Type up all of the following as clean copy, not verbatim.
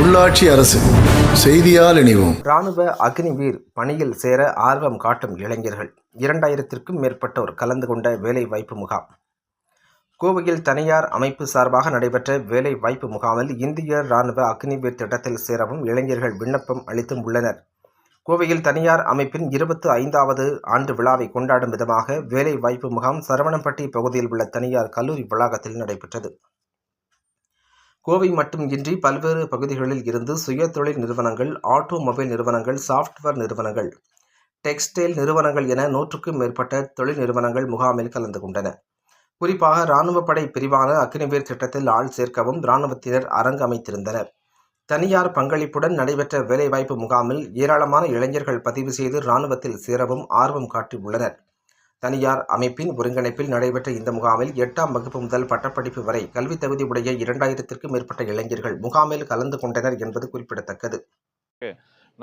உள்ளாட்சி அரசு செய்தியால் இணைவோம். இராணுவ அக்னிவீர் பணியில் சேர ஆர்வம் காட்டும் இளைஞர்கள் 2000க்கும் மேற்பட்டோர் கலந்து கொண்ட வேலைவாய்ப்பு முகாம். கோவையில் தனியார் அமைப்பு சார்பாக நடைபெற்ற வேலைவாய்ப்பு முகாமில் இந்திய இராணுவ அக்னிவீர் திட்டத்தில் சேரவும் இளைஞர்கள் விண்ணப்பம் அளித்தும் உள்ளனர். கோவையில் தனியார் அமைப்பின் 25வது ஆண்டு விழாவை கொண்டாடும் விதமாக வேலைவாய்ப்பு முகாம் சரவணம்பட்டி பகுதியில் உள்ள தனியார் கல்லூரி வளாகத்தில் நடைபெற்றது. கோவை மட்டுமின்றி பல்வேறு பகுதிகளில் இருந்து சுய தொழில் நிறுவனங்கள், ஆட்டோமொபைல் நிறுவனங்கள், சாப்ட்வேர் நிறுவனங்கள், டெக்ஸ்டைல் நிறுவனங்கள் என 100க்கும் மேற்பட்ட தொழில் நிறுவனங்கள் முகாமில் கலந்து கொண்டன. குறிப்பாக இராணுவப்படை பிரிவான அக்னிவீர் திட்டத்தில் ஆள் சேர்க்கவும் இராணுவத்தினர் அரங்கு அமைத்திருந்தனர். தனியார் பங்களிப்புடன் நடைபெற்ற வேலைவாய்ப்பு முகாமில் ஏராளமான இளைஞர்கள் பதிவு செய்து இராணுவத்தில் சேரவும் ஆர்வம் காட்டியுள்ளனர். தனியார் அமைப்பின் ஒருங்கிணைப்பில் நடைபெற்ற இந்த முகாமில் 8ஆம் வகுப்பு முதல் பட்டப்படிப்பு வரை கல்வித் தகுதி உடைய 2000க்கும் மேற்பட்ட இளைஞர்கள் முகாமில் கலந்து கொண்டனர் என்பது குறிப்பிடத்தக்கது.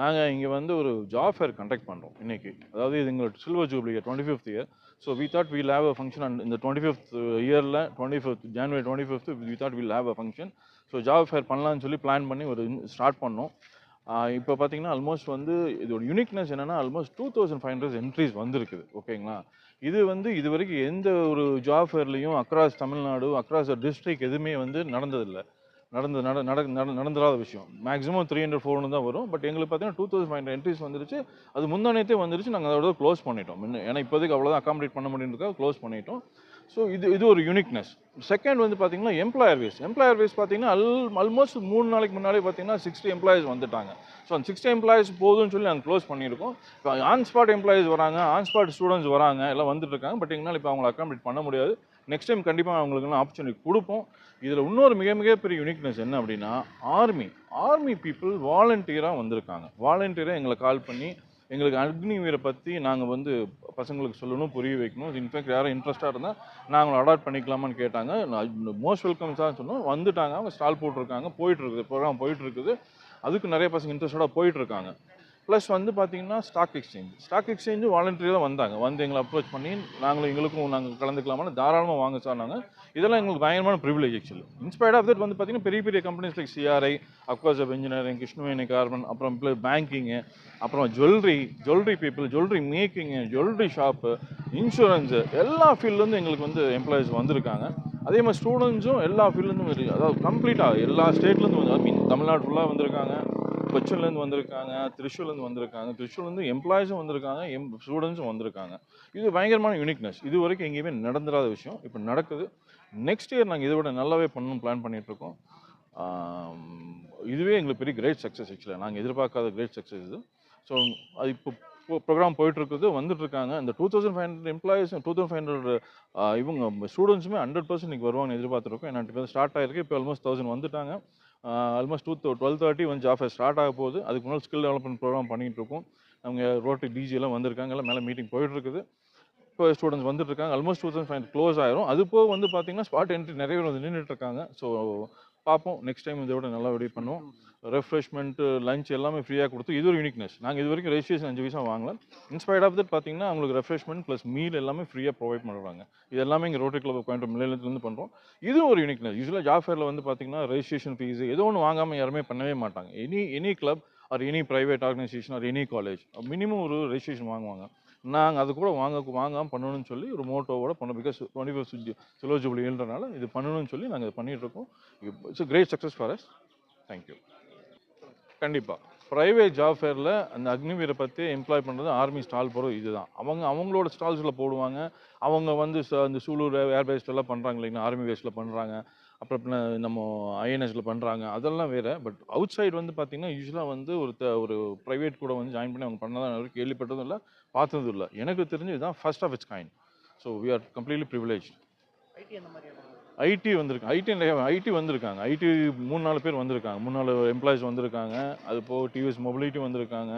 நாங்கள் இங்கே ஒரு ஜாப் ஃபேர் கண்டக்ட் பண்ணுறோம் இன்னைக்கு. அதாவது இது எங்களோட silver jubilee 25th year. So we thought we'll have a function and இந்த 25th இயரில் 25th January 25th we thought we'll have a function. So job fair பண்ணலான்னு சொல்லி பிளான் பண்ணி ஸ்டார்ட் பண்ணோம். இப்போ பார்த்தீங்கன்னா ஆல்மோஸ்ட் இதோட யூனிக்னஸ் என்னென்னா ஆல்மோஸ்ட் 2500 என்ட்ரிஸ் வந்திருக்குது. ஓகேங்களா, இது இது வரைக்கும் எந்த ஒரு ஜாப் ஃபேர்லையும் அக்ராஸ் தமிழ்நாடு அக்ராஸ் டிஸ்ட்ரிக்ட் எதுவுமே நடந்ததில்லை. நடந்துடாத விஷயம். மேக்ஸிமம் 300-400 தான் வரும். பட் எங்களுக்கு பார்த்தீங்கன்னா 2500 என்ட்ரிஸ் வந்துருச்சு. அது முந்தானேத்தே வந்துருச்சு. நாங்கள் அதோட க்ளோஸ் பண்ணிட்டோம். ஏன்னா இப்போதைக்கு அவ்வளோதான் அகாமடேட் பண்ண முடியுன்றதுக்காக க்ளோஸ் பண்ணிட்டோம். ஸோ இது ஒரு யூனிக்னஸ். செகண்ட் பார்த்தீங்கன்னா எம்ப்ளாயர் வேஸ் பார்த்தீங்கன்னா ஆல்மோஸ்ட் 3 நாளைக்கு முன்னாடி பார்த்தீங்கன்னா 60 எம்ப்ளாயிஸ் வந்துட்டாங்க. ஸோ அந்த 60 எம்ப்ளாயிஸ் போதும்னு சொல்லி நாங்கள் க்ளோஸ் பண்ணியிருக்கோம். இப்போ ஆன் ஸ்பாட் எம்ப்ளாயிஸ் வராங்க, ஆன் ஸ்பாட் ஸ்டூடெண்ட்ஸ் வராங்க, எல்லாம் வந்துட்டு இருக்காங்க. பட் எங்களால் இப்போ அவங்களை அகாமடேட் பண்ண முடியாது. நெக்ஸ்ட் டைம் கண்டிப்பாக அவங்களுக்குலாம் ஆப்பர்ச்சுனிட்டி கொடுப்போம். இதில் இன்னொரு மிகப்பெரிய யூனிக்னஸ் என்ன அப்படின்னா ஆர்மி பீப்புள் வாலண்டியராக வந்திருக்காங்க. வாலண்டியராக எங்களை கால் பண்ணி எங்களுக்கு அக்னிவீரை பற்றி நாங்கள் பசங்களுக்கு சொல்லணும், புரிய வைக்கணும். இன்ஃபேக்ட் யாரும் இன்ட்ரெஸ்ட்டாக இருந்தால் நாங்கள் அடாப்ட் பண்ணிக்கலாமான்னு கேட்டாங்க. மோஸ்ட் வெல்கம் சார் சொன்னோம். வந்துட்டாங்க. அவங்க ஸ்டால் போட்டிருக்காங்க. போயிட்டுருக்குது, ப்ரோக்ராம் போயிட்டுருக்குது. அதுக்கு நிறைய பசங்க இன்ட்ரெஸ்டடாக போயிட்டுருக்காங்க. ப்ளஸ் பார்த்தீங்கன்னா ஸ்டாக் எக்ஸ்சேஞ்சும் வாலண்டியராக தான் வந்தாங்க. எங்களை அப்ரோச் பண்ணி நாங்கள் கலந்துக்கலாமான்னு தாராளமாக வாங்க சார். இதெல்லாம் எங்களுக்கு பயங்கரமான privilege actually. Inspired of that பார்த்தீங்கன்னா பெரிய companies like CRI, Aquasub engineering, Krishnaveni carbon, அப்புறம் பேங்கிங்கு, அப்புறம் jewellery people, jewellery making, jewellery shop, insurance, எல்லா ஃபீல்ட்லேருந்து எங்களுக்கு எம்ப்ளாயிஸ் வந்திருக்காங்க. அதே மாதிரி ஸ்டூடெண்ட்ஸும் எல்லா ஃபீல்ட்லேருந்தும் அதாவது கம்ப்ளீட்டாக எல்லா ஸ்டேட்லேருந்து தமிழ்நாடு ஃபுல்லாக வந்திருக்காங்க. கொச்சின்லேருந்து வந்திருக்காங்க, திருச்சூர்லேருந்து வந்திருக்காங்க, திருச்சூர்லேருந்து எம்ப்ளாயிஸும் வந்திருக்காங்க, ஸ்டூடெண்ட்ஸும் வந்திருக்காங்க. இது பயங்கரமான யூனிக்னஸ். இது வரைக்கும் எங்கேயுமே நடந்துடாத விஷயம் இப்போ நடக்குது. நெக்ஸ்ட் இயர் நாங்கள் இதை விட நல்லாவே பண்ணணும் பிளான் பண்ணிகிட்ருக்கோம். இதுவே எங்களுக்கு பெரிய கிரேட் சக்ஸஸ். ஆக்சுவலாக நாங்கள் எதிர்பார்க்காத கிரேட் சக்ஸஸ் இது. ஸோ அது இப்போ ப்ரோக்ராம் போயிட்டுருக்குது, வந்துட்டுருக்காங்க. இந்த 2500 எம்ப்ளாயிஸ், 2500 இவங்க ஸ்டூடெண்ட்ஸுமே 100% இன்றைக்கி வருவாங்கன்னு எதிர்பார்த்துருக்கோம். ஏன்னா இப்போ ஸ்டார்ட் ஆகிருக்கு. இப்போ ஆல்மோஸ்ட் 1000 வந்துட்டாங்க. ஆல்மோஸ்ட் 12:30 ஜாப் ஃபேர் ஸ்டார்ட் ஆக போகுது. அதுக்கு முன்னாடி ஸ்கில் டெவலப்மெண்ட் ப்ரோக்ராம் பண்ணிகிட்ருக்கோம். அவங்க ரோட்டு டிஜிலாம் வந்திருக்காங்க. எல்லாம் மேலே மீட்டிங் போயிட்டுருக்குது. இப்போ ஸ்டூடெண்ட்ஸ் வந்துட்டுருக்காங்க. ஆல்மோஸ்ட் 2500 க்ளோஸ் ஆயிரும். அது போக பார்த்தீங்கன்னா ஸ்பாட் என்ட்ரி நிறைய பேர் நின்றுட்டுருக்காங்க. ஸோ பார்ப்போம். நெக்ஸ்ட் டைம் இதை விட நல்லா ரெடி பண்ணுவோம். ரெஃப்ரெஷ்மெண்ட்டு, லஞ்ச் எல்லாமே ஃப்ரீயாக கொடுத்து இது ஒரு யூனிக்னஸ். நாங்கள் இது வரைக்கும் ரெஜிஸ்ட்ரேஷன் 5 பைசா வாங்கல. இன்ஸ்பைர்ட் ஆஃப் தட் பார்த்தீங்கன்னா அவங்களுக்கு ரெஃப்ரெஷ்மெண்ட் ப்ளஸ் மீல் எல்லாமே ஃப்ரீயாக ப்ரொவைட் பண்ணுறாங்க. இது எல்லாமே இங்கே ரோட்டரி கிளப் கோயம்புத்தூர் நிலையத்துலேருந்து பண்ணுறோம். இது ஒரு யூனிக்னஸ். யூஸ்வலாக ஜாப் ஃபேரில் பார்த்தீங்கன்னா ரெஜிஸ்ட்ரேஷன் ஃபீஸ் ஏதோ ஒன்று வாங்காமல் யாருமே பண்ணவே மாட்டாங்க. Any club or any private organisation or any college minimum ஒரு ரெஜிஸ்ட்ரேஷன் வாங்குவாங்க. நாங்கள் அது கூட வாங்காமல் பண்ணணும்னு சொல்லி ஒரு மோட்டோவோட பண்ணோம். பிகாஸ் 25th சில்வர் ஜூப்ளி ஏழுன்றனால இது பண்ணணும்னு சொல்லி நாங்கள் இது பண்ணிகிட்ருக்கோம். It's great success for us. Thank you. கண்டிப்பாக ப்ரைவேட் ஜாப் ஃபேரில் அந்த அக்னிவீரை பற்றி எம்ப்ளாய் பண்ணுறது ஆர்மி ஸ்டால் போகிறது இதுதான். அவங்களோட ஸ்டால்ஸில் போடுவாங்க. அவங்க அந்த சூலூர் ஏர்பேஸ்லாம் பண்ணுறாங்க இல்லைங்களா, ஆர்மி பேஸில் பண்ணுறாங்க. அப்புறம் நம்ம INSல பண்ணுறாங்க. அதெல்லாம் வேறு. பட் அவுட் சைடு பார்த்தீங்கன்னா யூஸ்வலாக ஒரு ப்ரைவேட் கூட ஜாயின் பண்ணி அவங்க பண்ணதான் கேள்விப்பட்டதும் இல்லை, பார்த்ததும் இல்லை. எனக்கு தெரிஞ்சு இதுதான் first of its kind. So we are completely privilege. IT வந்திருக்காங்க. ஐடி 3-4 பேர் வந்திருக்காங்க. 3-4 எம்ப்ளாயிஸ் வந்திருக்காங்க. அது போக டிவிஎஸ் மொபிலிட்டி வந்திருக்காங்க.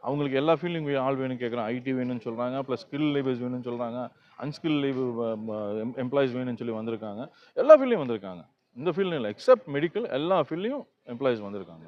அவங்களுக்கு எல்லா ஃபீல்டிங் ஆள் வேணும்னு கேட்குறாங்க. ஐடி வேணும்னு சொல்கிறாங்க, ப்ளஸ் ஸ்கில் லேபர்ஸ் வேணும்னு சொல்கிறாங்க, அன்ஸ்கில் லேபர் எம்ப்ளாயிஸ் வேணும்னு சொல்லி வந்திருக்காங்க. எல்லா ஃபீல்ட்லையும் வந்திருக்காங்க. இந்த ஃபீல்டு இல்லை, எக்ஸப்ட் மெடிக்கல் எல்லா ஃபீல்ட்லையும் எம்ப்ளாயிஸ் வந்திருக்காங்க.